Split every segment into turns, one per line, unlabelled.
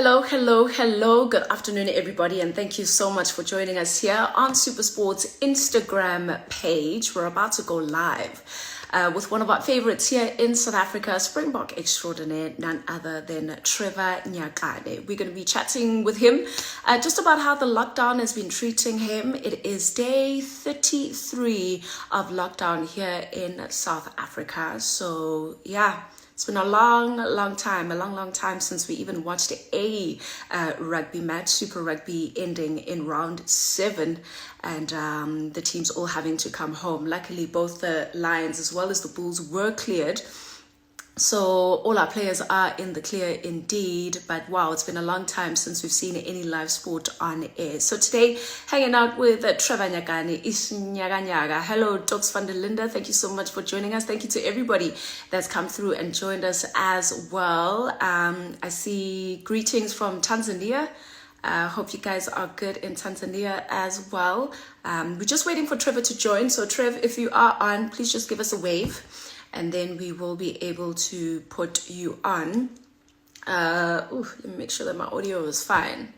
Hello, hello, hello. Good afternoon, everybody, and thank you so much for joining us here on SuperSport's Instagram page. We're about to go live with one of our favorites here in South Africa, Springbok extraordinaire, none other than Trevor Nyakane. We're going to be chatting with him just about how the lockdown has been treating him. It is day 33 of lockdown here in South Africa. So, yeah. It's been a long time since we even watched a rugby match, Super Rugby ending in round 7, and the teams all having to come home. Luckily, both the Lions as well as the Bulls were cleared. So all our players are in the clear indeed, but wow, it's been a long time since we've seen any live sport on air. So today, hanging out with Trevor Nyakane, Nyaga. Hello, Docs van der Linde. Thank you so much for joining us. Thank you to everybody that's come through and joined us as well. I see greetings from Tanzania. Hope you guys are good in Tanzania as well. We're just waiting for Trevor to join. So Trev, if you are on, please just give us a wave, and then we will be able to put you on. Let me make sure that my audio is fine.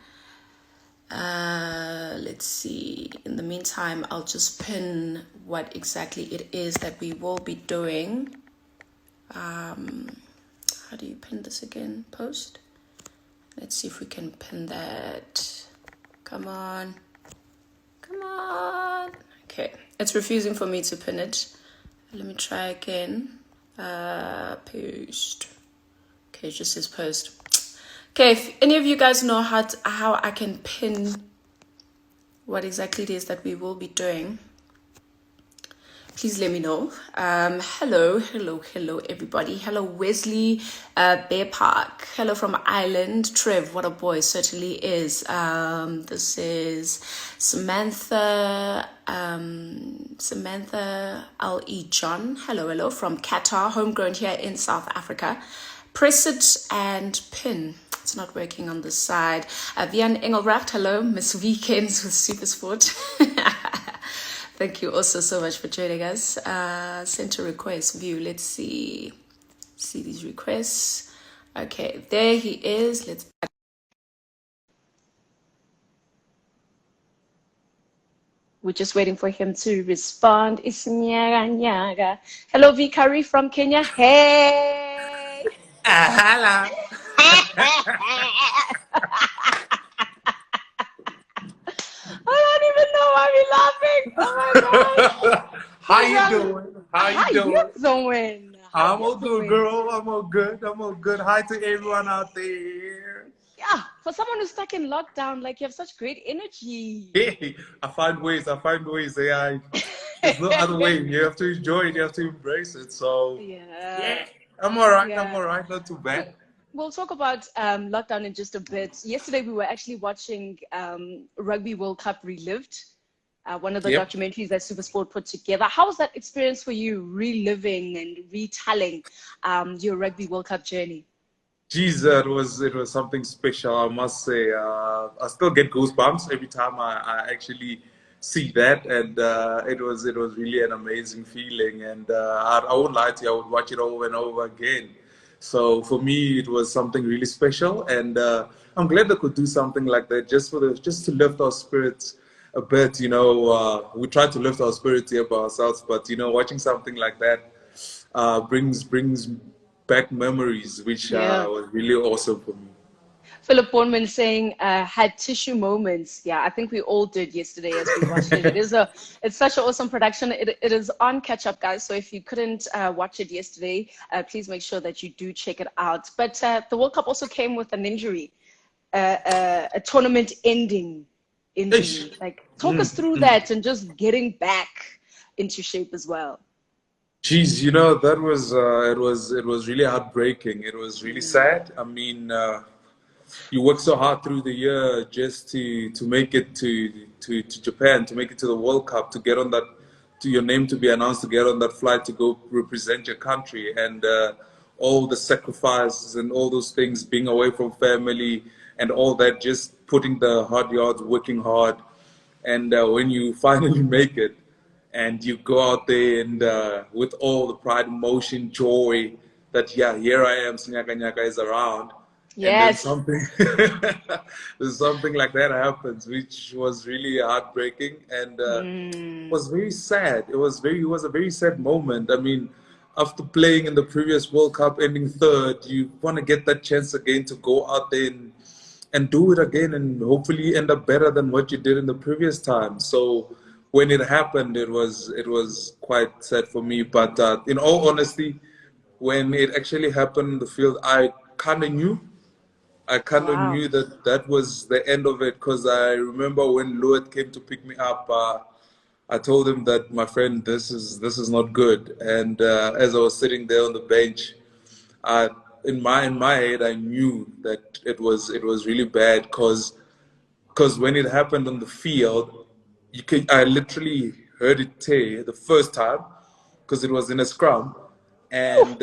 Let's see. In the meantime, I'll just pin what exactly it is that we will be doing. How do you pin this again? Post? Let's see if we can pin that. Come on. Okay, it's refusing for me to pin it. Let me try again. Post. Okay, it just says post. Okay, if any of you guys know how I can pin what exactly it is that we will be doing, please let me know. Hello, everybody. Hello, Wesley Bear Park. Hello from Ireland. Trev, what a boy, certainly is. This is Samantha L.E. John. Hello, from Qatar, homegrown here in South Africa. Press it and pin. It's not working on this side. Vian Engelbrecht, hello. Miss Weekends with SuperSport. Thank you also so much for joining us. Send a request, view. Let's see these requests. Okay, there he is. We're just waiting for him to respond. It's Nyaga. Hello, Vikari from Kenya. Hey.
Hello.
I don't even know why we're laughing. Oh my God.
How you doing? How you
doing?
I'm all good, girl. I'm all good. Hi to everyone out there.
Yeah, for someone who's stuck in lockdown, like you have such great energy.
Hey, I find ways. Yeah, there's no other way. You have to enjoy it. You have to embrace it. So yeah, I'm all right.
Yeah.
I'm all right. Not too bad.
We'll talk about lockdown in just a bit. Yesterday, we were actually watching Rugby World Cup Relived, one of the documentaries that SuperSport put together. How was that experience for you, reliving and retelling your Rugby World Cup journey?
Geez, it was something special, I must say. I still get goosebumps every time I actually see that, and it was really an amazing feeling. And I won't lie to you, I would watch it over and over again. So for me, it was something really special, and I'm glad I could do something like that just to lift our spirits a bit. You know, we try to lift our spirits here by ourselves, but you know, watching something like that brings back memories, which was really awesome for me.
Philip Bornman saying had tissue moments. Yeah, I think we all did yesterday as we watched it. It's such an awesome production. It is on catch up, guys. So if you couldn't watch it yesterday, please make sure that you do check it out. But the World Cup also came with an injury, a tournament ending injury. Like, talk us through that and just getting back into shape as well.
Geez, you know, that was it was really heartbreaking. It was really sad. I mean, you work so hard through the year just to make it to Japan, to make it to the World Cup, to get on that, to your name to be announced, to get on that flight to go represent your country, and all the sacrifices and all those things, being away from family and all that, just putting the hard yards, working hard, and when you finally make it, and you go out there and with all the pride, emotion, joy that, yeah, here I am, Nyaka is around. And then
Yes.
something, something like that happens, which was really heartbreaking and was very sad. It was a very sad moment. I mean, after playing in the previous World Cup, ending third, you want to get that chance again to go out there and do it again, and hopefully end up better than what you did in the previous time. So when it happened, it was quite sad for me. But in all honesty, when it actually happened in the field, I kind of knew. I kind of
Wow.
knew that that was the end of it, because I remember when Luet came to pick me up, I told him that, my friend, this is not good. And as I was sitting there on the bench, I, in my head, I knew that it was really bad, because when it happened on the field, I literally heard it tear the first time, because it was in a scrum, and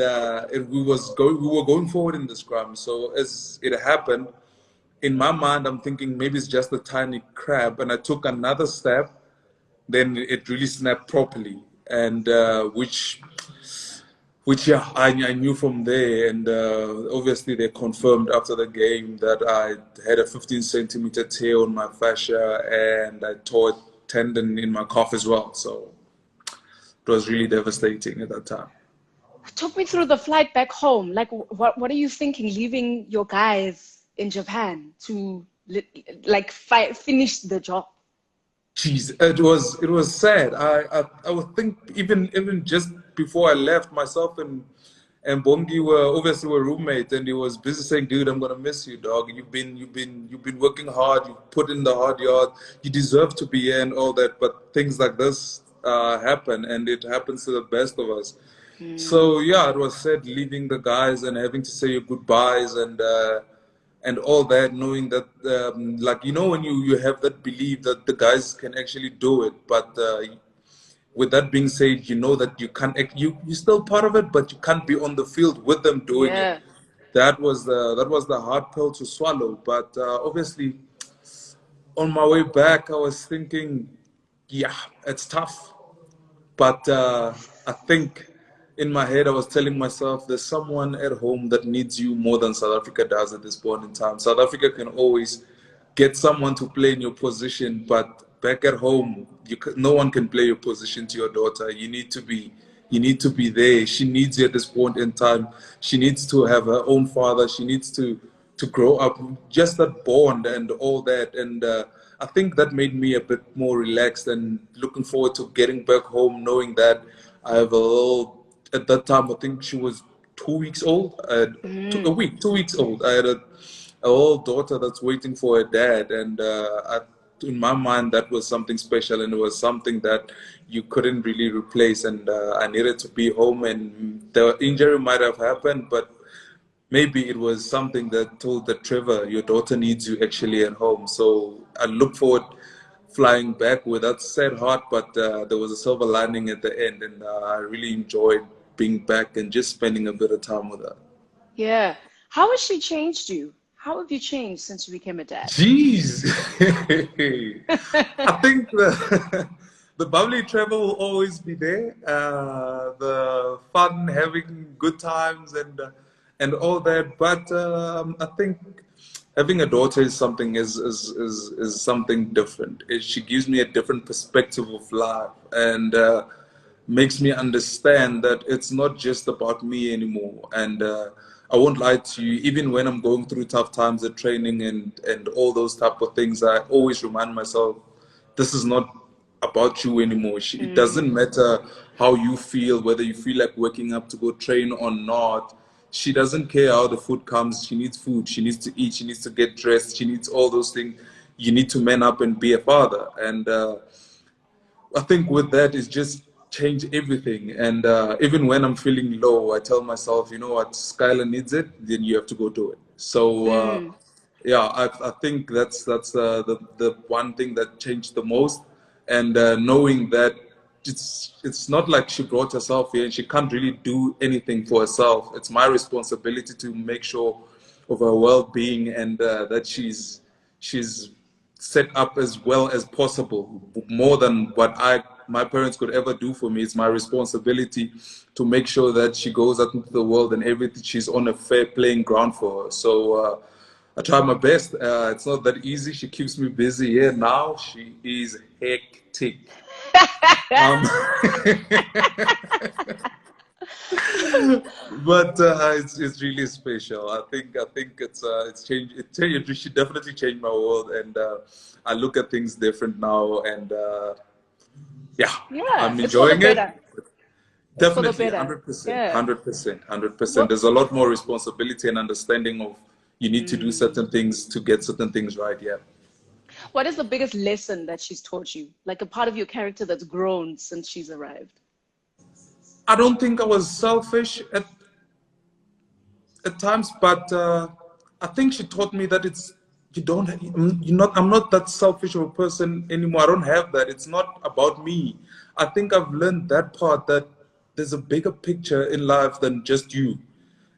we were going forward in the scrum. So as it happened, in my mind, I'm thinking maybe it's just a tiny crab, and I took another step, then it really snapped properly, and which yeah, I knew from there, and obviously they confirmed after the game that I had a 15 centimeter tear on my fascia, and I tore a tendon in my calf as well. So it was really devastating at that time.
Talk me through the flight back home. Like, what are you thinking, leaving your guys in Japan to like finish the job?
Jeez, it was sad. I would think even just before I left, myself and Bongi were roommates, and he was busy saying, "Dude, I'm gonna miss you, dog. You've been working hard. You put in the hard yard. You deserve to be here and all that." But things like this happen, and it happens to the best of us. So yeah, it was sad leaving the guys and having to say your goodbyes, and all that, knowing that like, when you have that belief that the guys can actually do it, but with that being said, you know that you can't you're still part of it, but you can't be on the field with them doing it.
Yeah.
That was the hard pill to swallow. But obviously, on my way back, I was thinking, yeah, it's tough. But I think in my head, I was telling myself there's someone at home that needs you more than South Africa does at this point in time. South Africa can always get someone to play in your position, but back at home, no one can play your position to your daughter. You need to be there. She needs you at this point in time. She needs to have her own father. She needs to grow up, just that bond and all that. And I think that made me a bit more relaxed and looking forward to getting back home, knowing that I have a little, at that time, I think she was 2 weeks old. A week, 2 weeks old. I had a little daughter that's waiting for her dad. And in my mind, that was something special, and it was something that you couldn't really replace. And I needed to be home, and the injury might have happened, but maybe it was something that told that, Trevor, your daughter needs you actually at home. So I look forward flying back with that sad heart, but there was a silver lining at the end, and I really enjoyed being back and just spending a bit of time with her.
Yeah. How has she changed you? How have you changed since you became a dad?
Jeez. I think the bubbly Trevor will always be there. The fun, having good times, and all that. But I think having a daughter is something different. She gives me a different perspective of life, and makes me understand that it's not just about me anymore. And I won't lie to you, even when I'm going through tough times at training and all those type of things, I always remind myself, this is not about you anymore. It doesn't matter how you feel, whether you feel like waking up to go train or not. She doesn't care how the food comes. She needs food. She needs to eat. She needs to get dressed. She needs all those things. You need to man up and be a father. And I think with that, it's just changed everything. And even when I'm feeling low, I tell myself, you know what, Skylar needs it, then you have to go do it. So yeah, I think that's the one thing that changed the most. And knowing that it's not like she brought herself here and she can't really do anything for herself. It's my responsibility to make sure of her well-being, and that she's set up as well as possible, more than what I my parents could ever do for me. It's my responsibility to make sure that she goes out into the world and everything, she's on a fair playing ground for her. So I try my best. It's not that easy. She keeps me busy here now. She is hectic. But it's really special. I think it's changed. It should definitely change my world, and I look at things different now, and yeah, I'm enjoying it. Definitely, 100%, 100%, 100%. There's a lot more responsibility and understanding of you need to do certain things to get certain things right. Yeah.
What is the biggest lesson that she's taught you? Like a part of your character that's grown since she's arrived?
I don't think I was selfish at times, but I think she taught me that I'm not that selfish of a person anymore. I don't have that. It's not about me. I think I've learned that part, that there's a bigger picture in life than just you.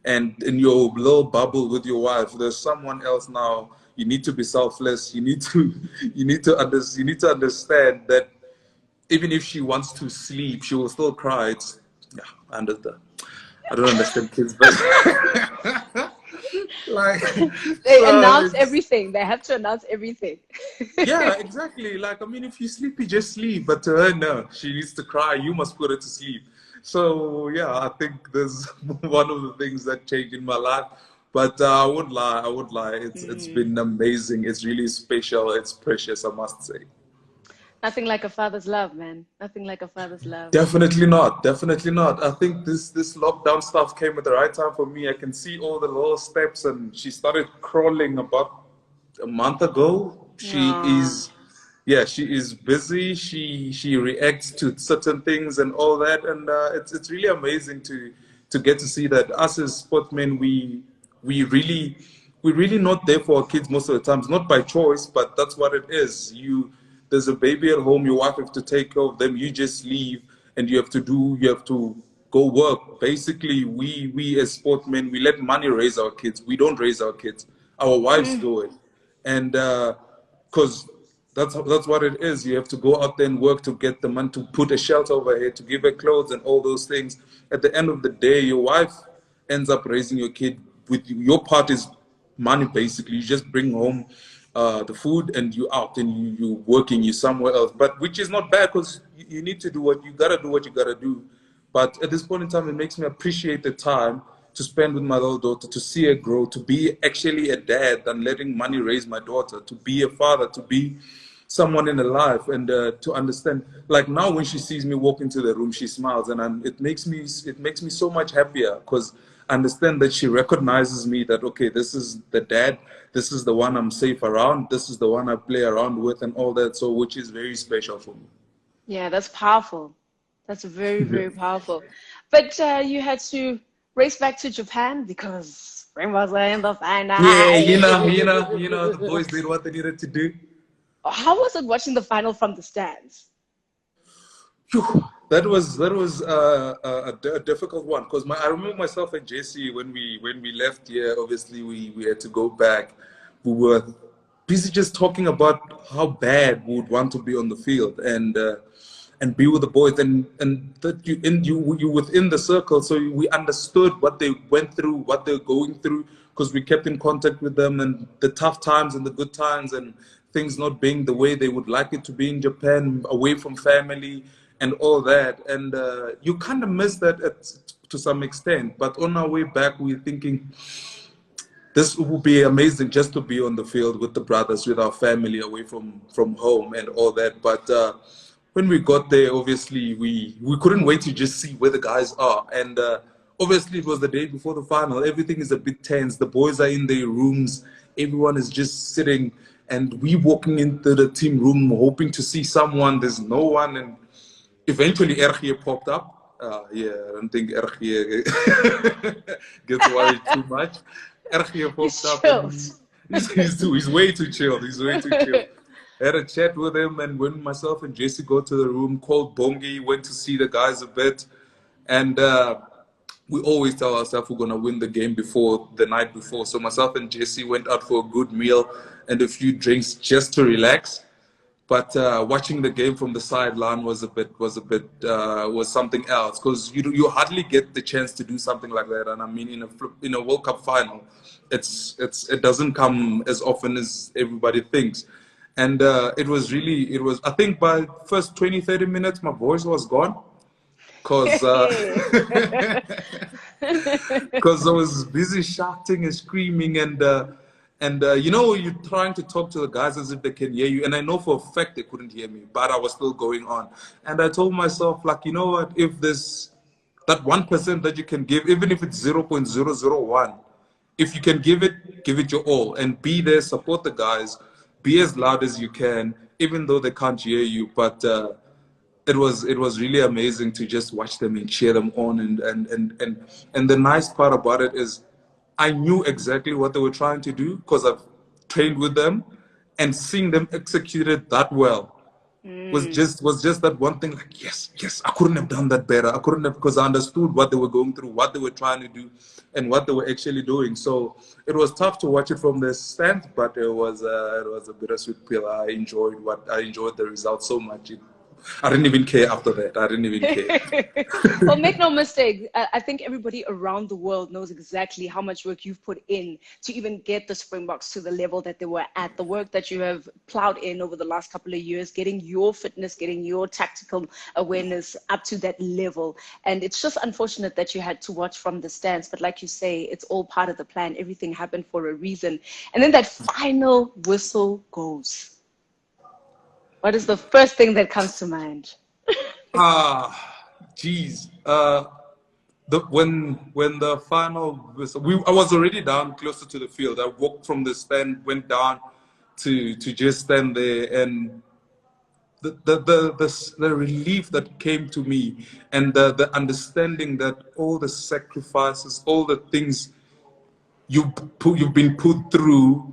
And in your little bubble with your wife, there's someone else now. You need to be selfless. You need to understand that even if she wants to sleep, she will still cry. I understand. I don't understand kids, but like
they announce everything. They have to announce everything.
Yeah, exactly. Like, I mean, if you sleep, you just sleep. But to her, no, she needs to cry. You must put her to sleep. So yeah, I think there's one of the things that changed in my life. But I would lie. It's been amazing. It's really special. It's precious, I must say.
Nothing like a father's love, man. Nothing like a father's love.
Definitely not. Definitely not. I think this lockdown stuff came at the right time for me. I can see all the little steps, and she started crawling about a month ago. She is busy. She reacts to certain things and all that, and it's really amazing to get to see that us as sportsmen, we really not there for our kids most of the times, not by choice, but that's what it is. There's a baby at home, your wife has to take care of them, you just leave and you have to go work. Basically, we as sportsmen, we let money raise our kids. We don't raise our kids. Our wives do it. And because that's what it is. You have to go out there and work to get the money, to put a shelter over here, to give her clothes and all those things. At the end of the day, your wife ends up raising your kid. With your part is money, basically. You just bring home the food and you out and you working, you somewhere else, but which is not bad, because you need to do what you gotta do. But at this point in time, it makes me appreciate the time to spend with my little daughter, to see her grow, to be actually a dad than letting money raise my daughter, to be a father, to be someone in her life, and to understand. Like now, when she sees me walk into the room, she smiles, and it makes me so much happier, because I understand that she recognizes me, that okay, this is the dad, this is the one I'm safe around, this is the one I play around with, and all that. So, which is very special for me.
Yeah, that's powerful. That's very, very powerful. But you had to race back to Japan because Springboks were in the final.
Yeah, the boys did what they needed to do.
How was it watching the final from the stands?
Phew, that was a difficult one, because I remember myself and Jesse, when we left here. Obviously, we had to go back. We were busy just talking about how bad we would want to be on the field and be with the boys, and that you within the circle, so we understood what they went through, what they're going through, because we kept in contact with them, and the tough times and the good times, and things not being the way they would like it to be in Japan, away from family and all that. And you kind of miss that to some extent. But on our way back, we're thinking, this would be amazing just to be on the field with the brothers, with our family, away from home and all that. But when we got there, obviously, we couldn't wait to just see where the guys are. And obviously, it was the day before the final. Everything is a bit tense. The boys are in their rooms. Everyone is just sitting. And we walking into the team room hoping to see someone. There's no one. And eventually, Ergie popped up. I don't think Ergie gets worried too much. Ergie popped up. He's way too chilled. He's way too chilled. I had a chat with him, and when myself and Jesse go to the room, called Bongi, went to see the guys a bit. And we always tell ourselves we're going to win the game the night before. So myself and Jesse went out for a good meal and a few drinks just to relax. But watching the game from the sideline was something else, because you hardly get the chance to do something like that. And I mean, in a World Cup final, it doesn't come as often as everybody thinks. And it was I think by first 20-30 minutes my voice was gone, because because I was busy shouting and screaming, and you're trying to talk to the guys as if they can hear you, and I know for a fact they couldn't hear me, but I was still going on. And I told myself, like, you know what, if this that 1% that you can give, even if it's 0.001, if you can give it your all, and be there, support the guys, be as loud as you can, even though they can't hear you. But it was really amazing to just watch them and cheer them on. And the nice part about it is I knew exactly what they were trying to do, because I've trained with them, and seeing them execute it that well was just that one thing, like, yes, I couldn't have done that better. I couldn't have, because I understood what they were going through, what they were trying to do, and what they were actually doing. So it was tough to watch it from the stand, but it was a bittersweet pill. I enjoyed the result so much. I didn't even care after that. I didn't even care.
Well, make no mistake, I think everybody around the world knows exactly how much work you've put in to even get the Springboks to the level that they were at, the work that you have plowed in over the last couple of years, getting your fitness, getting your tactical awareness up to that level. And it's just unfortunate that you had to watch from the stands. But like you say, it's all part of the plan. Everything happened for a reason. And then that final whistle goes. What is the first thing that comes to mind?
Geez. When the final whistle, I was already down closer to the field. I walked from the stand, went down to just stand there, and the relief that came to me, and the understanding that all the sacrifices, all the things you've been put through,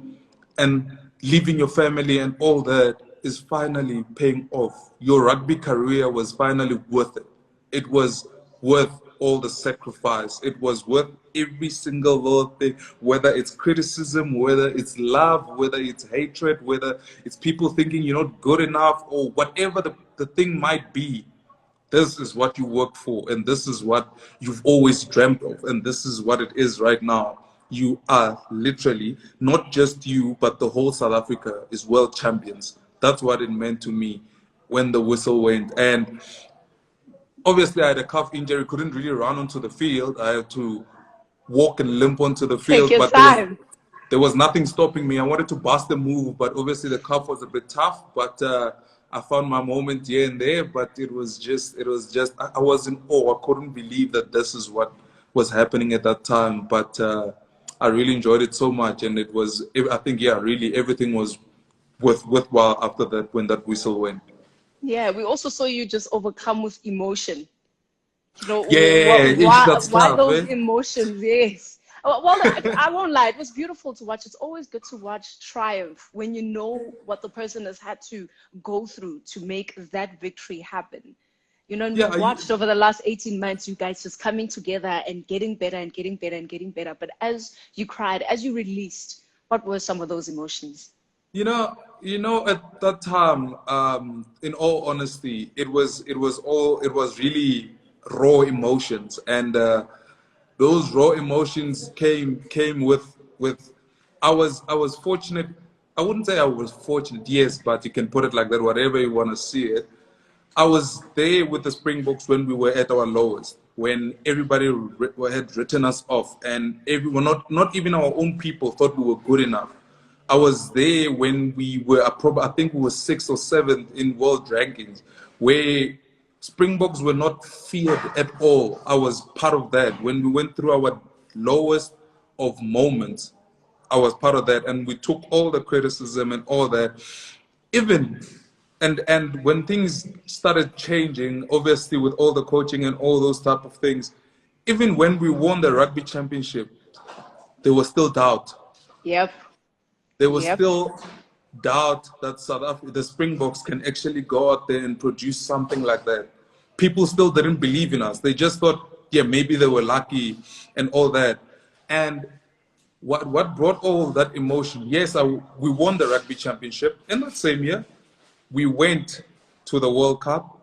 and leaving your family and all that, is finally paying off. Your rugby career was finally worth it. It was worth all the sacrifice. It was worth every single little thing, whether it's criticism, whether it's love, whether it's hatred, whether it's people thinking you're not good enough, or whatever the thing might be. This is what you work for, and this is what you've always dreamt of, and this is what it is right now. You are literally, not just you, but the whole South Africa is world champions. That's what it meant to me when the whistle went. And obviously I had a calf injury, couldn't really run onto the field. I had to walk and limp onto the field.
Take your
But
time.
there was nothing stopping me. I wanted to bust the move, but obviously the calf was a bit tough. But I found my moment here and there. But it was just, I was in awe. I couldn't believe that this is what was happening at that time. But I really enjoyed it so much. And it was, I think, yeah, really everything was worthwhile after that, when that whistle went.
Yeah, we also saw you just overcome with emotion. You know,
Yeah, that's
why
tough,
those
eh?
emotions? Yes. Well, I won't lie. It was beautiful to watch. It's always good to watch triumph when you know what the person has had to go through to make that victory happen. You know, and
Yeah,
we've watched over the last 18 months, you guys just coming together and getting better and getting better and getting better. But as you cried, as you released, what were some of those emotions?
at that time, in all honesty, it was really raw emotions, and those raw emotions came with. I was fortunate. I wouldn't say I was fortunate, yes, but you can put it like that, whatever you want to see it. I was there with the Springboks when we were at our lowest, when everybody had written us off, and everyone, not even our own people, thought we were good enough. I was there when we were, I think we were 6th or 7th in world rankings, where Springboks were not feared at all. I was part of that. When we went through our lowest of moments, I was part of that, and we took all the criticism and all that. Even and when things started changing, obviously with all the coaching and all those type of things, even when we won the rugby championship, there was still doubt.
Yep.
There was
Yep.
still doubt that South Africa, the Springboks, can actually go out there and produce something like that. People still didn't believe in us. They just thought, yeah, maybe they were lucky and all that. And what brought all that emotion? Yes, we won the rugby championship in that same year. we went to the World Cup.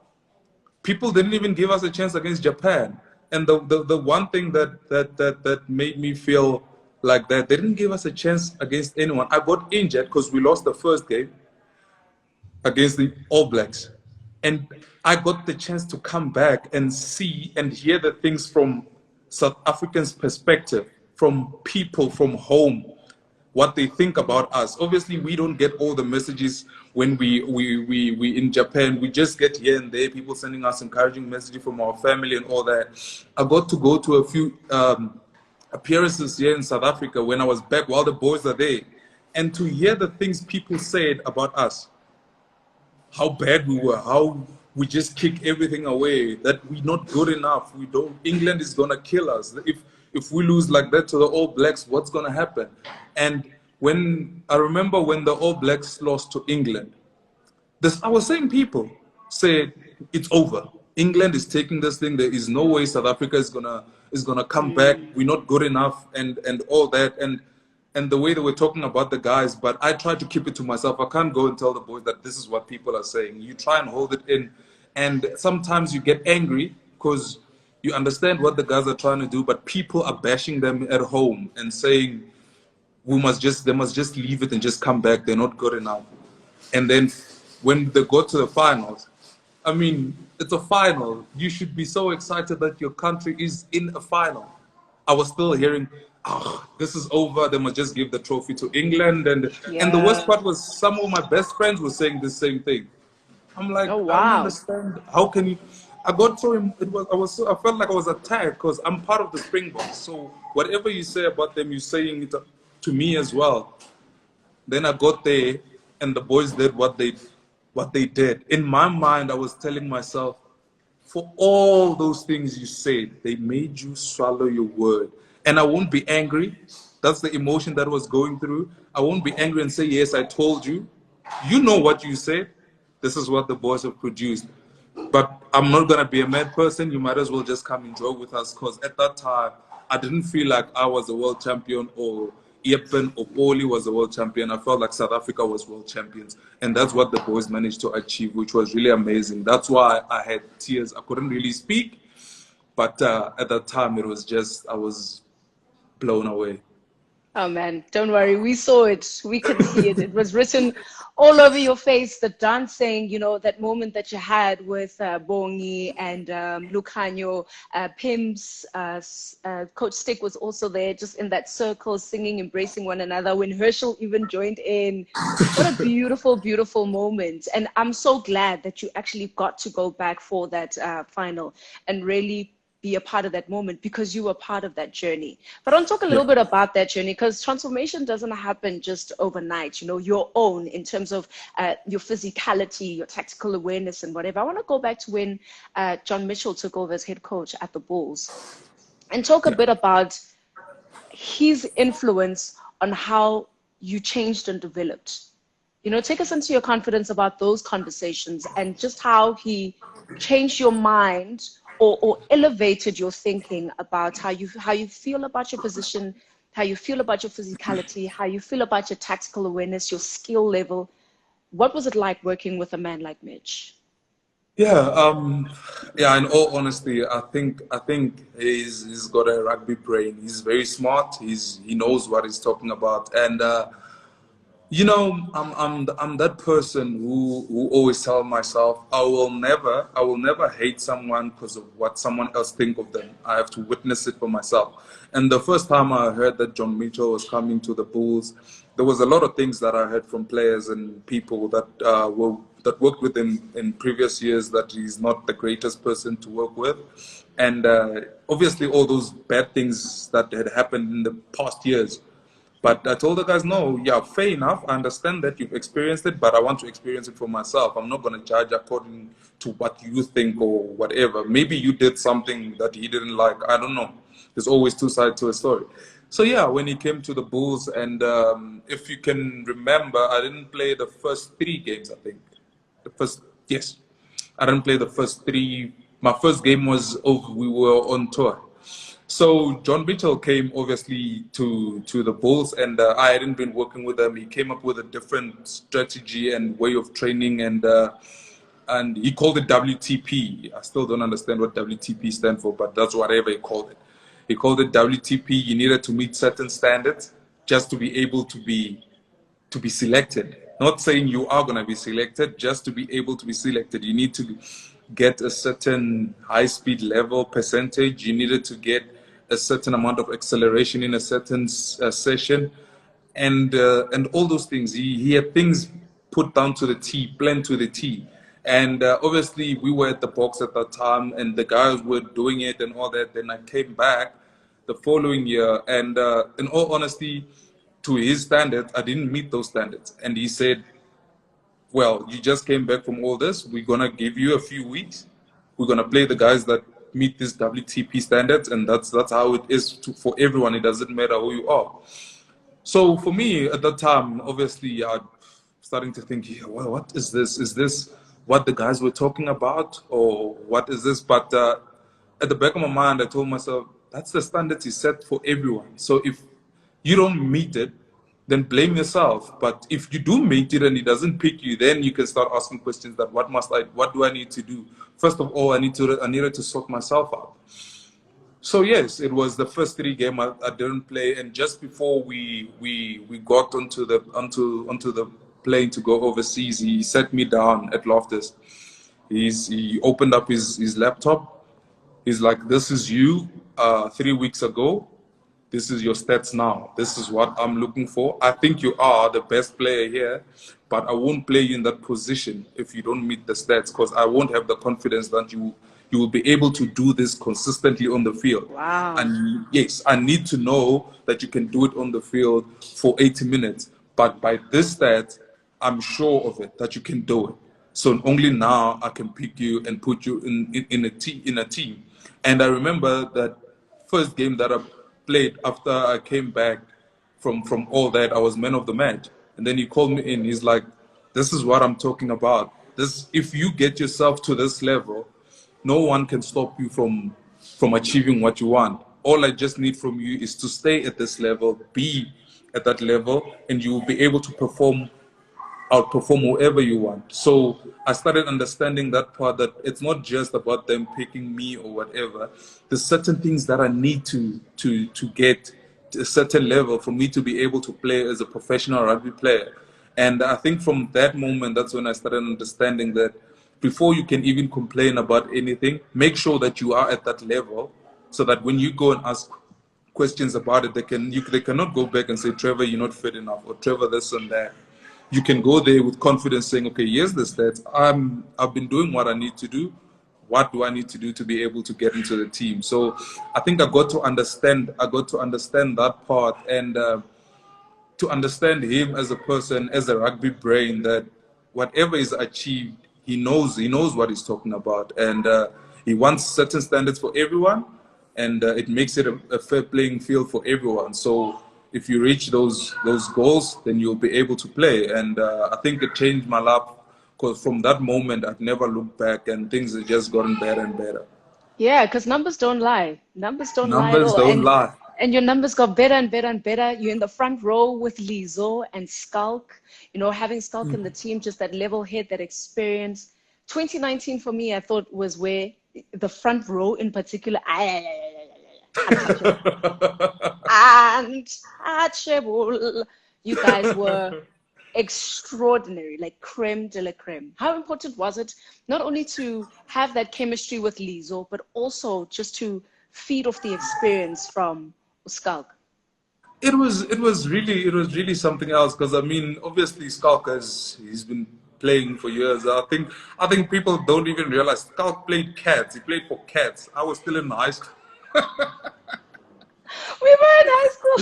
People didn't even give us a chance against Japan. And the one thing that made me feel like that, they didn't give us a chance against anyone. I got injured because we lost the first game against the All Blacks. And I got the chance to come back and see and hear the things from South Africans' perspective, from people from home, what they think about us. Obviously, we don't get all the messages when we in Japan. We just get here and there, people sending us encouraging messages from our family and all that. I got to go to a few appearances here in South Africa when I was back while the boys are there. And to hear the things people said about us, how bad we were, how we just kick everything away, that we're not good enough. We don't. England is gonna kill us. If we lose like that to the All Blacks, what's gonna happen? And when I remember when the All Blacks lost to England, our same people said it's over. England is taking this thing. There is no way South Africa is gonna come back. We're not good enough, and all that. And the way they were talking about the guys, but I try to keep it to myself. I can't go and tell the boys that this is what people are saying. You try and hold it in, and sometimes you get angry because you understand what the guys are trying to do, but people are bashing them at home and saying they must just leave it and just come back. They're not good enough. And then when they go to the finals, I mean, it's a final. You should be so excited that your country is in a final. I was still hearing, oh, this is over. They must just give the trophy to England. And the worst part was some of my best friends were saying the same thing. I'm like,
oh,
I
wow.
don't understand. How can you? I got so I felt like I was attacked because I'm part of the Springboks. So whatever you say about them, you're saying it to me as well. Then I got there, and the boys did what they did. In my mind, I was telling myself, for all those things you said, they made you swallow your word. And I won't be angry. That's the emotion that was going through. I won't be angry and say, yes, I told you. You know what you said. This is what the boys have produced. But I'm not going to be a mad person. You might as well just come enjoy with us. Because at that time, I didn't feel like I was a world champion or Epen or Poli was a world champion. I felt like South Africa was world champions. And that's what the boys managed to achieve, which was really amazing. That's why I had tears. I couldn't really speak. But at that time, it was just, I was blown away.
Oh man, don't worry. We saw it. We could see it. It was written all over your face. The dancing, you know, that moment that you had with Bongi and Lucanio, Pim's, Coach Stick was also there, just in that circle, singing, embracing one another. When Herschel even joined in, what a beautiful, beautiful moment. And I'm so glad that you actually got to go back for that final and really be a part of that moment, because you were part of that journey. But I want to talk a little bit about that journey, because transformation doesn't happen just overnight, you know, your own, in terms of your physicality, your tactical awareness and whatever. I want to go back to when John Mitchell took over as head coach at the Bulls and talk a bit about his influence on how you changed and developed. You know, take us into your confidence about those conversations and just how he changed your mind or elevated your thinking about how you feel about your position, how you feel about your physicality, how you feel about your tactical awareness, your skill level. What was it like working with a man like Mitch?
Yeah, in all honesty, I think he's got a rugby brain. He's very smart. He knows what he's talking about. And you know, I'm that person who always tell myself I will never hate someone because of what someone else think of them. I have to witness it for myself. And the first time I heard that John Mitchell was coming to the Bulls, there was a lot of things that I heard from players and people that worked with him in previous years, that he's not the greatest person to work with. And obviously all those bad things that had happened in the past years. But I told the guys, no, yeah, fair enough. I understand that you've experienced it, but I want to experience it for myself. I'm not going to judge according to what you think or whatever. Maybe you did something that he didn't like. I don't know. There's always two sides to a story. So, yeah, when he came to the Bulls, and if you can remember, I didn't play the first 3 games, I think. Yes. I didn't play the first 3. My first game was over. We were on tour. So John Mitchell came obviously to the Bulls, and I hadn't been working with him. He came up with a different strategy and way of training, and he called it WTP. I still don't understand what WTP stands for, but that's whatever he called it. He called it WTP. You needed to meet certain standards just to be able to be selected. Not saying you are going to be selected, just to be able to be selected. You need to get a certain high speed level percentage. You needed to get a certain amount of acceleration in a certain session, and all those things. He had things put down to the T, planned to the T. And obviously, we were at the box at that time, and the guys were doing it and all that. Then I came back the following year, and in all honesty, to his standards, I didn't meet those standards. And he said, well, you just came back from all this. We're going to give you a few weeks. We're going to play the guys that meet these WTP standards. And that's how it is for everyone. It doesn't matter who you are. So for me at that time, obviously, I'm starting to think, yeah, well, what is this? Is this what the guys were talking about? Or what is this? But at the back of my mind, I told myself, that's the standards he set for everyone. So if you don't meet it, then blame yourself. But if you do meet it and it doesn't pick you, then you can start asking questions that what do I need to do? First of all, I needed to sort myself out. So yes, it was the first 3 games I didn't play, and just before we got onto the plane to go overseas, he sat me down at Loftus. He opened up his laptop. He's like, "This is you 3 weeks ago. This is your stats now. This is what I'm looking for. I think you are the best player here, but I won't play you in that position if you don't meet the stats, because I won't have the confidence that you will be able to do this consistently on the field.
Wow.
And yes, I need to know that you can do it on the field for 80 minutes. But by this stats, I'm sure of it, that you can do it. So only now I can pick you and put you in a team. And I remember that first game that I played after I came back from all that, I was man of the match. And then he called me in. He's like, "This is what I'm talking about. This, if you get yourself to this level, no one can stop you from achieving what you want. All I just need from you is to stay at this level, be at that level, and you will be able to outperform whoever you want." So I started understanding that part, that it's not just about them picking me or whatever. There's certain things that I need to get to a certain level for me to be able to play as a professional rugby player. And I think from that moment, that's when I started understanding that before you can even complain about anything, make sure that you are at that level, so that when you go and ask questions about it, they cannot go back and say, "Trevor, you're not fit enough," or "Trevor, this and that." You can go there with confidence saying, "Okay, here's the stats. I've been doing what I need to do. What do I need to do to be able to get into the team?" So I think I got to understand that part, and to understand him as a person, as a rugby brain, that whatever is achieved, he knows what he's talking about, and he wants certain standards for everyone, and it makes it a fair playing field for everyone. So if you reach those goals, then you'll be able to play. And I think it changed my life, because from that moment, I've never looked back, and things have just gotten better and better.
Yeah, because numbers don't lie. Numbers don't lie at
Numbers
all.
don't lie.
And your numbers got better and better and better. You're in the front row with Lizo and Skulk. Having Skulk in the team, just that level head, that experience. 2019 for me, I thought, was where the front row in particular, untouchable. You guys were extraordinary, like creme de la creme. How important was it not only to have that chemistry with Lizo, but also just to feed off the experience from Skulk?
It was really something else, because I mean, obviously Skulk he's been playing for years. I think people don't even realize Skulk played Cats. He played for Cats. I was still in high school.
We were in high school.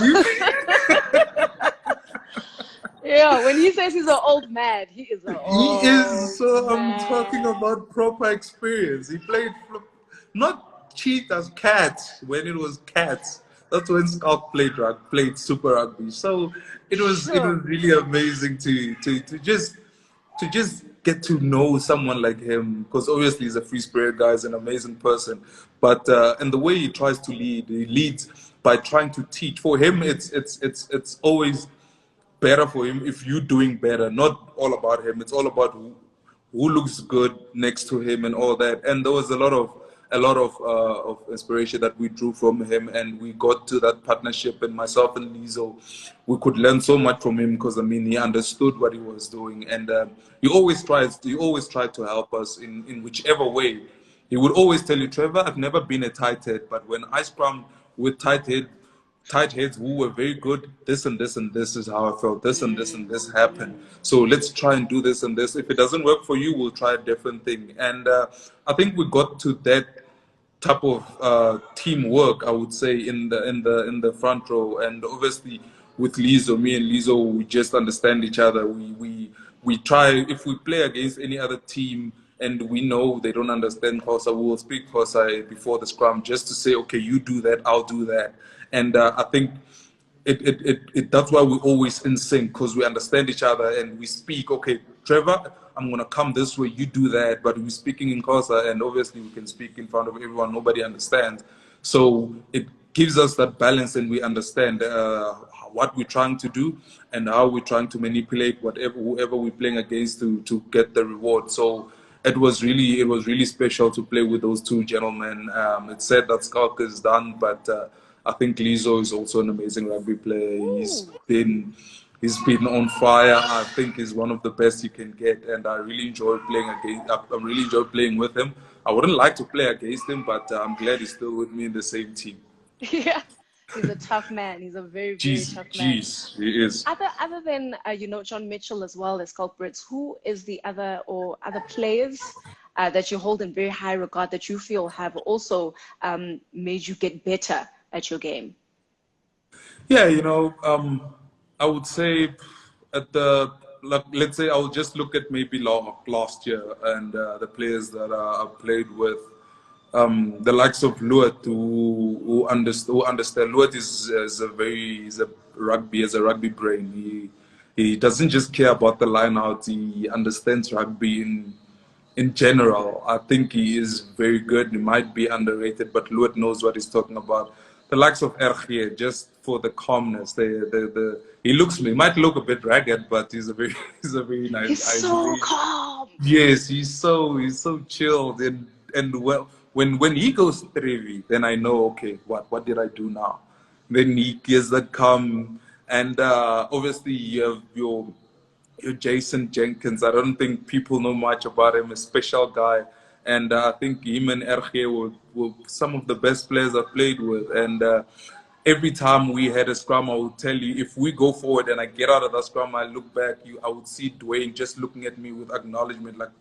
Yeah, when he says he's an old man, he is an old
He is. So
man.
I'm talking about proper experience. He played not cheetahs, Cats, when it was Cats. That's when Skulk played Super Rugby. So it was
Sure.
really amazing to just get to know someone like him, because obviously he's a free spirit guy, he's an amazing person. But and the way he tries to lead, he leads by trying to teach. For him, it's always better for him if you're doing better. Not all about him. It's all about who looks good next to him and all that. And there was a lot of inspiration that we drew from him, and we got to that partnership. And myself and Lizo, we could learn so much from him, because I mean, he understood what he was doing, and he always tried to help us in whichever way. He would always tell you, Trevor, I've never been a tight head, but when I scrum with tight heads who were very good, this and this and this is how I felt, this and this and this happened, so let's try and do this and this. If it doesn't work for you, we'll try a different thing. And I think we got to that type of teamwork, I would say, in the front row. And obviously with Lizo, me and Lizo, we just understand each other. We try, if we play against any other team and we know they don't understand Xhosa, we will speak Xhosa before the scrum, just to say, okay, you do that, I'll do that. And I think that's why we're always in sync, because we understand each other and we speak, okay, Trevor, I'm going to come this way, you do that. But we're speaking in Xhosa, and obviously we can speak in front of everyone, nobody understands. So it gives us that balance, and we understand what we're trying to do and how we're trying to manipulate whoever we're playing against to get the reward. So it was really special to play with those two gentlemen. It's said that Skalk is done, but I think Lizo is also an amazing rugby player. He's been on fire. I think he's one of the best you can get, and I really enjoy playing against. I really enjoy playing with him. I wouldn't like to play against him, but I'm glad he's still with me in the same team.
Yeah, he's a tough man. He's a very tough man.
Jeez, he is.
Other than John Mitchell as well as culprits, who is the other players that you hold in very high regard that you feel have also made you get better at your game?
Yeah, I would say let's say I'll just look at maybe last year and the players that I played with, the likes of Luat, who understand. Luat is a rugby brain. He doesn't just care about the line out. He understands rugby in general. I think he is very good. He might be underrated, but Luat knows what he's talking about. The likes of Ergie, just for the calmness. He might look a bit ragged, but he's a very nice.
He's so calm.
Yes, he's so chilled, and well, when he goes Trevi, then I know, okay, what did I do now? Then he gets that calm, and obviously you have your Jason Jenkins. I don't think people know much about him. A special guy. And I think him and Ergie were some of the best players I've played with. And every time we had a scrum, I would tell you, if we go forward and I get out of that scrum, I look back, I would see Dwayne just looking at me with acknowledgement. Like,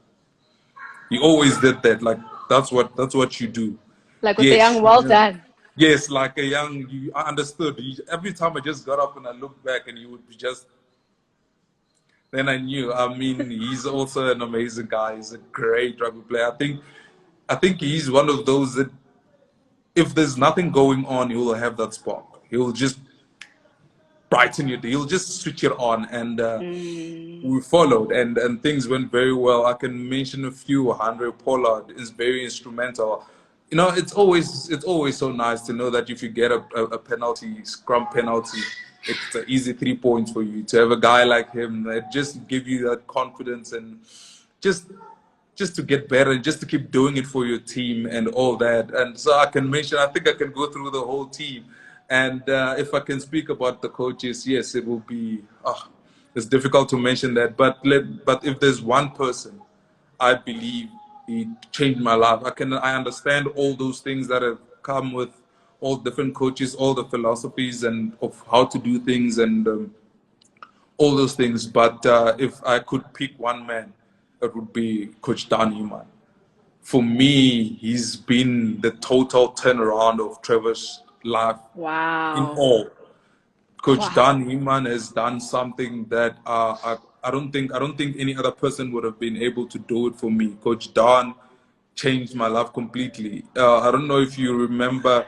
he always did that. Like, that's what you do.
Like with the young, well done.
Yes, like a young, I understood. Every time I just got up and I looked back, and he would be just... Then I knew. I mean, he's also an amazing guy. He's a great rugby player. I think he's one of those that, if there's nothing going on, he will have that spark. He will just brighten you. He'll just switch it on, and we followed, and things went very well. I can mention a few. Andre Pollard is very instrumental. It's always so nice to know that if you get a penalty, scrum penalty, it's an easy 3 points for you. To have a guy like him that just give you that confidence, and just to get better, and just to keep doing it for your team and all that. And so I think I can go through the whole team. And if I can speak about the coaches, yes, it will be, it's difficult to mention that. But if there's one person, I believe he changed my life. I understand all those things that have come with all different coaches, all the philosophies and of how to do things, and all those things. But if I could pick one man, it would be Coach Dan Human. For me, he's been the total turnaround of Trevor's life.
Wow.
In all. Coach Dan Human has done something that I don't think any other person would have been able to do it for me. Coach Dan changed my life completely. I don't know if you remember,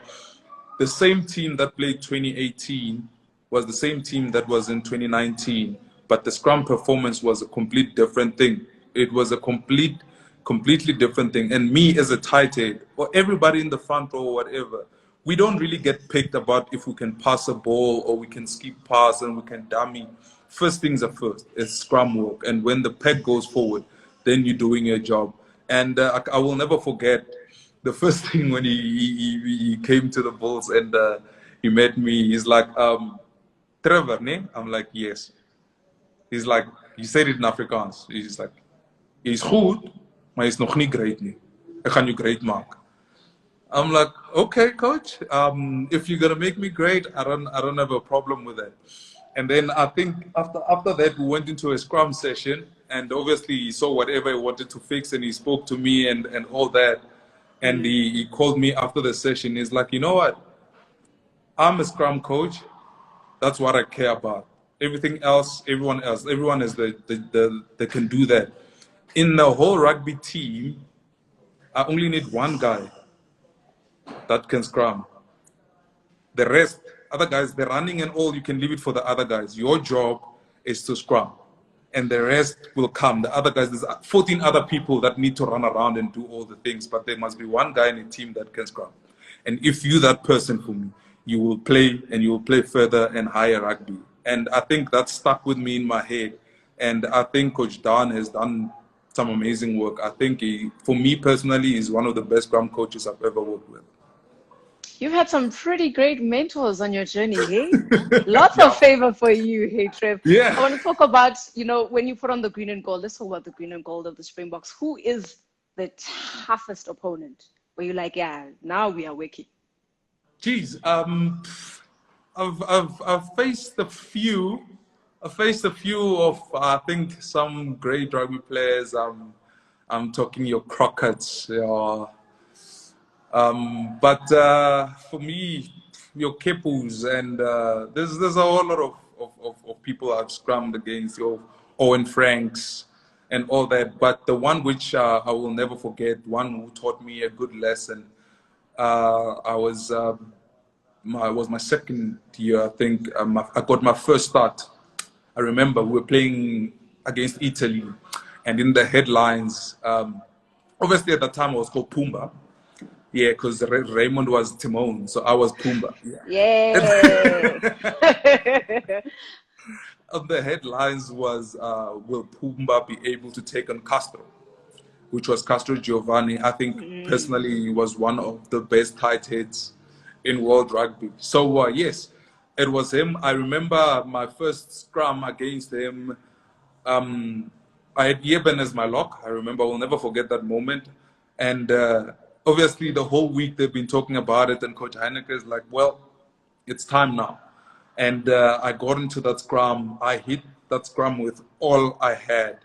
the same team that played 2018 was the same team that was in 2019, but the scrum performance was a complete different thing. It was a completely different thing. And me as a tight head, or everybody in the front row or whatever, we don't really get picked about if we can pass a ball or we can skip pass and we can dummy. First things are first. It's scrum work. And when the peg goes forward, then you're doing your job. And I will never forget the first thing when he came to the Bulls and he met me. He's like, Trevor, ne? I'm like, yes. He's like, he said it in Afrikaans. He's like, he's goed, maar he's nog niet great nie. Ek gaan you great maak. I'm like, okay, coach. If you're gonna make me great, I don't have a problem with that. And then I think after that we went into a scrum session, and obviously he saw whatever he wanted to fix, and he spoke to me and all that. And he called me after the session. He's like, you know what? I'm a scrum coach. That's what I care about. Everything else, everyone is they can do that. In the whole rugby team, I only need one guy that can scrum. The rest, other guys, they're running and all, you can leave it for the other guys. Your job is to scrum. And the rest will come. The other guys, there's 14 other people that need to run around and do all the things, but there must be one guy in a team that can scrum. And if you're that person for me, you will play and you will play further and higher rugby. And I think that stuck with me in my head. And I think Coach Dan has done some amazing work. I think he, for me personally, is one of the best scrum coaches I've ever worked with.
You've had some pretty great mentors on your journey, hey? Lots of favor for you, hey, Trev.
Yeah.
I want to talk about, when you put on the green and gold, let's talk about the green and gold of the Springboks. Who is the toughest opponent where you're like, yeah, now we are working?
Geez, I've faced a few. I faced a few of, I think, some great rugby players. I'm talking your Crockett's, but for me, your Kepus, and there's a whole lot of people I've scrummed against, your Owen Franks and all that. But the one which I will never forget, one who taught me a good lesson, it was my second year, I think. I got my first start. I remember we were playing against Italy, and in the headlines, obviously at that time I was called Pumba. Yeah, because Raymond was Timon, so I was Pumba.
Yeah.
The headlines was, will Pumba be able to take on Castro? Which was Castro Giovanni. I think personally he was one of the best tight heads in world rugby. So yes, it was him. I remember my first scrum against him. I had Yeben as my lock. I remember, I'll never forget that moment. And obviously the whole week they've been talking about it, and Coach Heineke is like, well, it's time now. And I got into that scrum. I hit that scrum with all I had.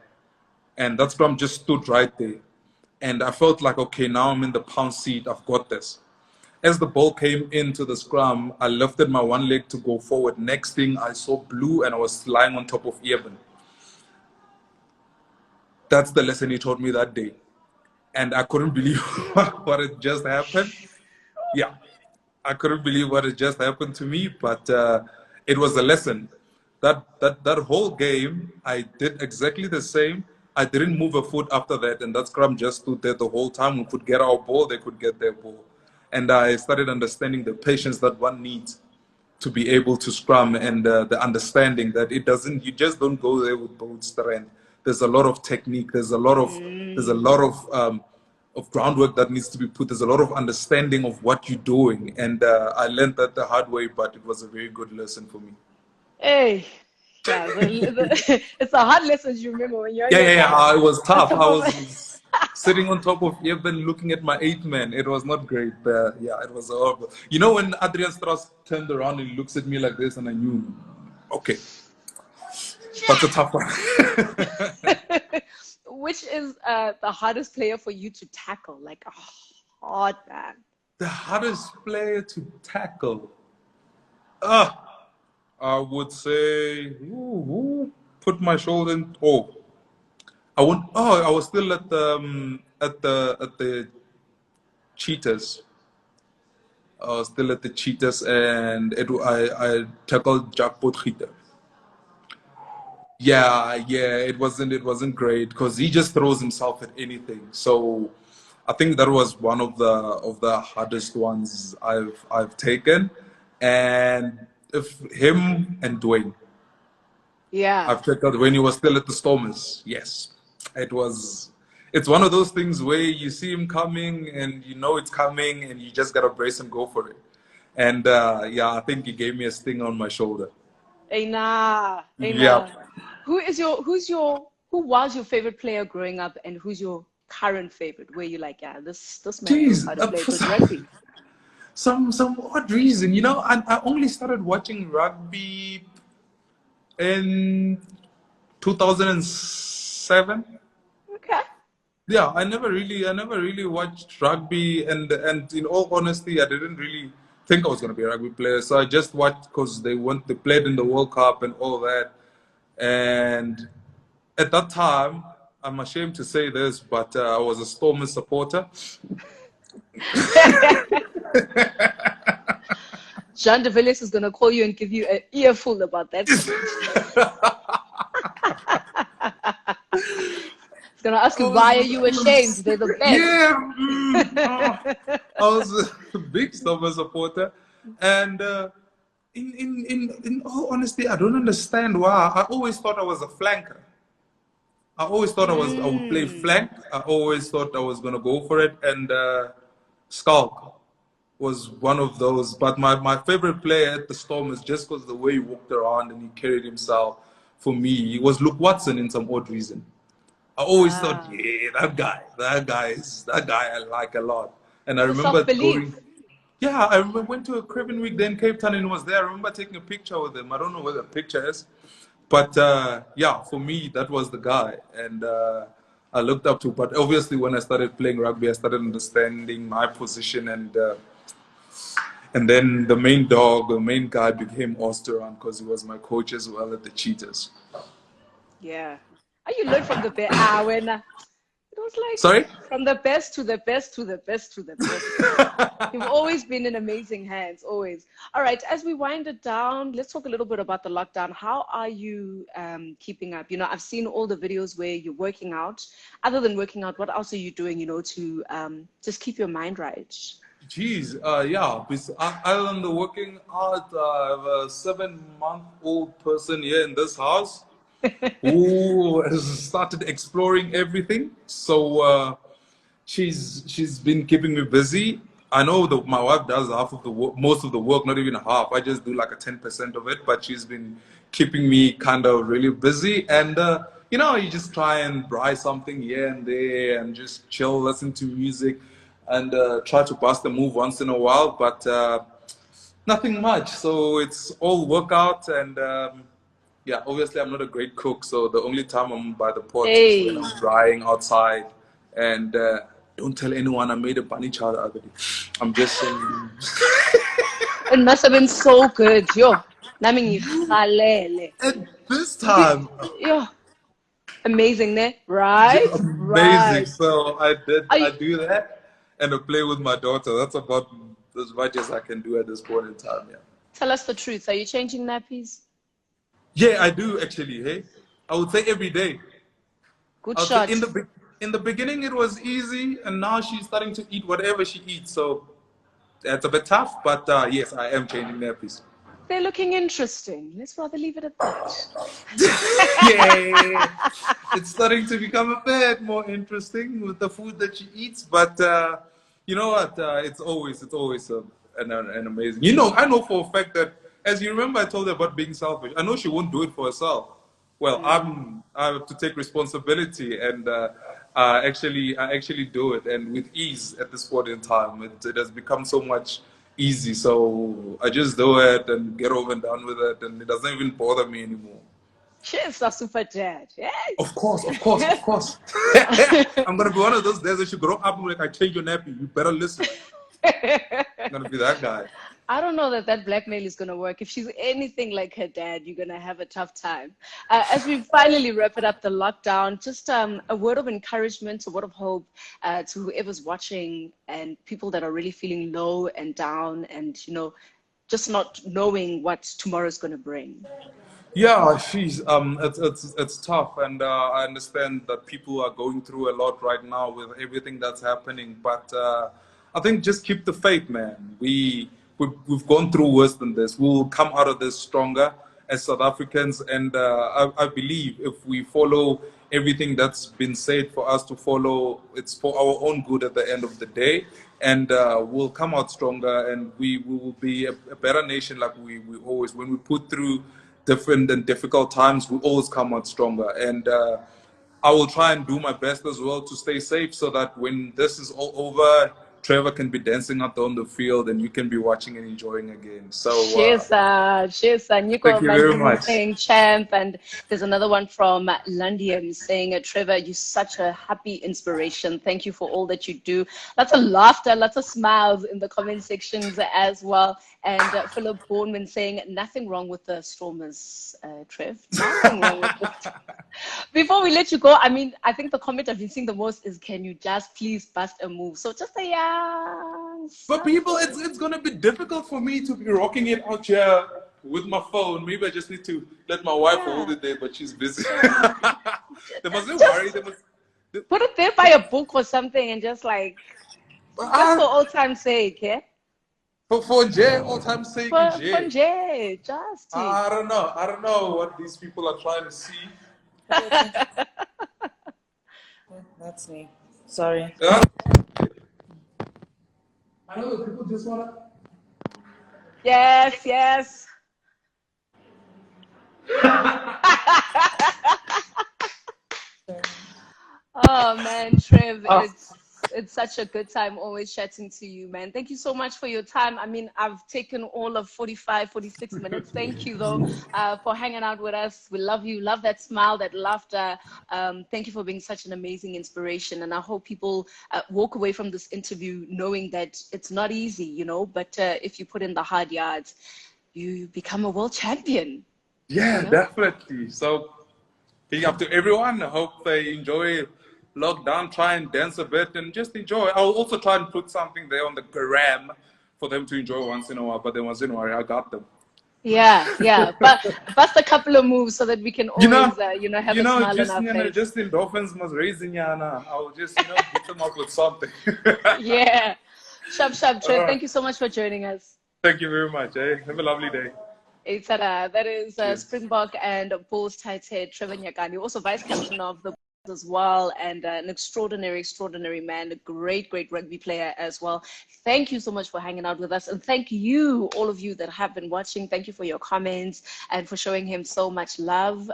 And that scrum just stood right there. And I felt like, okay, now I'm in the pound seat. I've got this. As the ball came into the scrum, I lifted my one leg to go forward. Next thing, I saw blue and I was lying on top of Eben. That's the lesson he taught me that day. And I couldn't believe what had just happened. Yeah, I couldn't believe what had just happened to me, but it was a lesson. That whole game, I did exactly the same. I didn't move a foot after that, and that scrum just stood there the whole time. We could get our ball, they could get their ball. And I started understanding the patience that one needs to be able to scrum, and the understanding that you just don't go there with both strength. There's a lot of technique. There's a lot of groundwork that needs to be put. There's a lot of understanding of what you're doing. And I learned that the hard way, but it was a very good lesson for me.
Hey. Yeah, it's a hard lesson you remember when you're
it was tough. I was sitting on top of Eben looking at my 8th man. It was not great. It was horrible. You know, when Adrian Strauss turned around and looks at me like this, and I knew, okay, that's a tough one.
Which is the hardest player for you to tackle? Like a hard man.
The hardest player to tackle? I would say, put my shoulder in. I was still at the Cheetahs. I was still at the Cheetahs, and I tackled Jack Potgieter. Yeah, it wasn't great because he just throws himself at anything. So I think that was one of the hardest ones I've taken. And if him and Dwayne,
Yeah.
I've checked out when he was still at the Stormers. Yes, it was. It's one of those things where you see him coming and you know it's coming and you just gotta brace and go for it. And yeah, I think he gave me a sting on my shoulder.
Eina,
Yep.
Eina. Who was your favorite player growing up, and who's your current favorite? Where you like, yeah, this man knows
Jeez,
how to play
for
good rugby.
some odd reason, I only started watching rugby in 2007.
Okay.
Yeah, I never really watched rugby, and in all honesty, I didn't really think I was gonna be a rugby player. So I just watched because they played in the World Cup and all that. And at that time, I'm ashamed to say this, but I was a Stormers supporter.
Jean de Villiers is gonna call you and give you an earful about that speech. He's gonna ask
I
you, why are you ashamed?
was,
They're the best.
yeah, I was a big Stormers supporter, and in all honesty, I don't understand why. I always thought I was a flanker. I always thought I would play
Mm.
flank. I always thought I was gonna go for it, and Skulk was one of those. But my favorite player at the Storm is just because the way he walked around and he carried himself. For me, he was Luke Watson in some odd reason. I always thought,
Ah.
yeah, that guy I like a lot. And I
The
remember going,
self-belief.
yeah, I remember went to a Caribbean week then Cape Town and he was there. I remember taking a picture with him. I don't know where the picture is, but yeah, for me that was the guy, and I looked up to. But obviously, when I started playing rugby, I started understanding my position, and then the main dog, the main guy became Osteron because he was my coach as well at the Cheetahs.
Yeah. How you learn from the best? Ah, when it was like
Sorry.
from the best to the best to the best to the best. You've always been in amazing hands, always. All right, as we wind it down, let's talk a little bit about the lockdown. How are you keeping up? I've seen all the videos where you're working out. Other than working out, what else are you doing, to just keep your mind right?
Jeez, yeah. Other than the working out, I have a 7-month-old person here in this house who has started exploring everything. So she's been keeping me busy. I know that my wife does half of the work, most of the work, not even half. I just do like a 10% of it, but she's been keeping me kind of really busy. And you just try and buy something here and there, and just chill, listen to music, and try to bust a move once in a while. But nothing much. So it's all workout and. Yeah, obviously I'm not a great cook, so the only time I'm by the pot is when
Hey,
I'm drying outside. And don't tell anyone I made a bunny chow the other day. I'm just saying.
it must have been so good. Yo, nami ngihalele.
At this
Be-
time,
Yo, amazing, ne?
just
Right?
amazing.
Right.
So
Are
I
you,
do that, and I play with my daughter. That's about as much as I can do at this point in time. Yeah.
tell us the truth. Are you changing nappies?
Yeah, I do actually. Hey, I would say every day.
Good
I would say
shot.
in the beginning it was easy, and now she's starting to eat whatever she eats. So that's a bit tough, but yes, I am changing nappies.
They're looking interesting. Let's rather leave it at that.
Yeah, it's starting to become a bit more interesting with the food that she eats. But you know what? It's always an amazing. I know for a fact that, as you remember, I told her about being selfish. I know she won't do it for herself. Well,
Mm.
I have to take responsibility, and I actually do it, and with ease at this point in time. It has become so much easy, so I just do it and get over and done with it, and it doesn't even bother me anymore.
Cheers, our super dad.
Of course, of course,
Yes.
of course. I'm gonna be one of those days that you grow up and like I change your nappy. You better listen. I'm gonna be that guy.
I don't know that that blackmail is going to work. If she's anything like her dad, you're going to have a tough time. As we finally wrap it up, the lockdown, just a word of encouragement, a word of hope to whoever's watching and people that are really feeling low and down and, just not knowing what tomorrow's going to bring.
Yeah, she's it's tough, and I understand that people are going through a lot right now with everything that's happening. But I think just keep the faith, man. We've gone through worse than this. We'll come out of this stronger as South Africans, and I believe if we follow everything that's been said for us to follow, it's for our own good at the end of the day, and we'll come out stronger, and we will be a better nation, like we always when we put through different and difficult times, we always come out stronger. And I will try and do my best as well to stay safe so that when this is all over, Trevor can be dancing out on the field and you can be watching and enjoying again. So
Cheers,
thank
Nico
you very
Mandini
much.
saying champ, and there's another one from Lundium saying, Trevor, you're such a happy inspiration. Thank you for all that you do. Lots of laughter, lots of smiles in the comment sections as well. And Philip Bourneman saying, nothing wrong with the Stormers, Trev. Nothing wrong with the Before we let you go, I mean, I think the comment I've been seeing the most is, can you just please bust a move? So just a
But people, it's gonna be difficult for me to be rocking it out here with my phone. Maybe I just need to let my wife hold it there, but she's busy. They must be worried. They must,
put it there by a book or something and just like, just for old time's sake, yeah?
for Jay, all time sake,
For
Jay.
Jay, just.
I don't know. I don't know what these people are trying to see.
That's me. Sorry.
I know people just wanna.
Yes. Oh man, Trev, it's such a good time always chatting to you, man. Thank you so much for your time. I mean, I've taken all of 45, 46 minutes. Thank you though for hanging out with us. We love you, love that smile, that laughter. Thank you for being such an amazing inspiration. And I hope people walk away from this interview knowing that it's not easy, you know, but if you put in the hard yards, you become a world champion.
Yeah,
You know?
definitely. So, big up to everyone. I hope they enjoy lockdown. Try and dance a bit and just enjoy. I'll also try and put something there on the gram for them to enjoy once in a while. But then once in a while, I got them.
Yeah. But bust a couple of moves so that we can always, have a smile on our face.
Just endorphins must raise in Yana. I'll just, beat them up with something.
Yeah. Sharp, Trev. Thank you so much for joining us.
Thank you very much. Have a lovely day.
That is Springbok and Bulls tight head Trevor Nyakane, also vice captain of the Bulls as well, and an extraordinary man, a great rugby player as well. Thank you so much for hanging out with us, and thank you, all of you that have been watching. Thank you for your comments and for showing him so much love.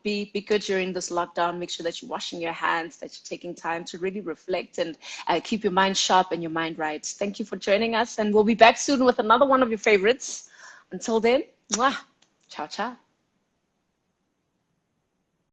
Be good during this lockdown. Make sure that you're washing your hands, that you're taking time to really reflect and keep your mind sharp and your mind right. Thank you for joining us, and we'll be back soon with another one of your favorites. Until then, mwah, ciao.